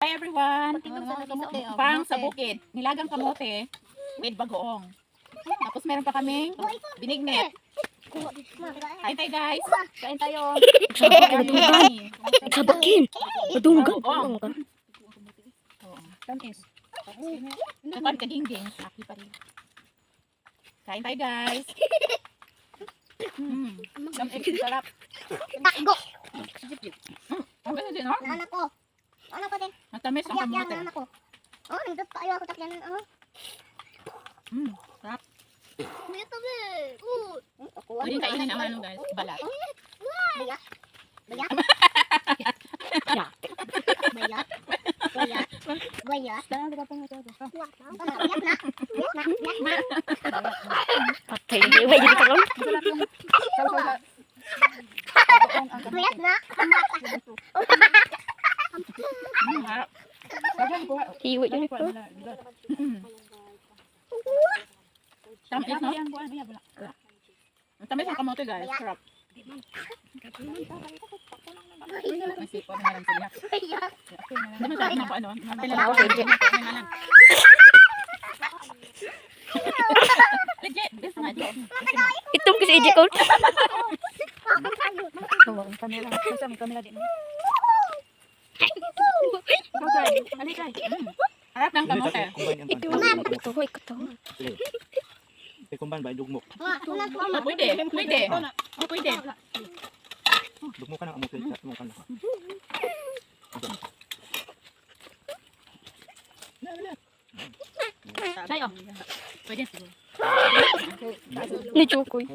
Hi everyone! Kamote, oh. Pang sa bukid. Nilagang kamote with bagoong. Tapos meron pa kaming binignit. Kain tayo guys! Kain tayo. Sabakin. Madunggan. Bagoong. Tamis. Kapan ka dingding. Aki pa rin. Kain tayo guys! Sarap. Takgo. Ang ganda din, no? Anak ko. Anak ko din. Matamis ang Iyak yan kamote. ang anak ko. Oh, nandun pa. Ayaw ako takyan ng ano. Sarap. May tabi. Ako. Pwede kainin ang ano guys. Balat. Bayat. Bayat. Ya. Bayat. Bayat. Bayat. Saan ka pang ito? Bayat na. Bayat na. Patay. Iba yung karon. Bayat na. Sarap. Iwa yun ito. Tamis, no? Ang tamis ang kamote guys. Sarap. May sipo na lang sila. Bayat. Hindi mo sarap ng ano? Ako sa Egypt. Legit. This nga dyan. Itong kasi Egypt ko. Ang kamera. Basta may kamera din. Harap ng kamote. Ito. Ito. Ito. Kumban ba dugmok. Oh, pwede. Pwede. Oh, pwede. Dugmok ka na amo kay mo kan. Sayo. Pwede. Ni Chokoy.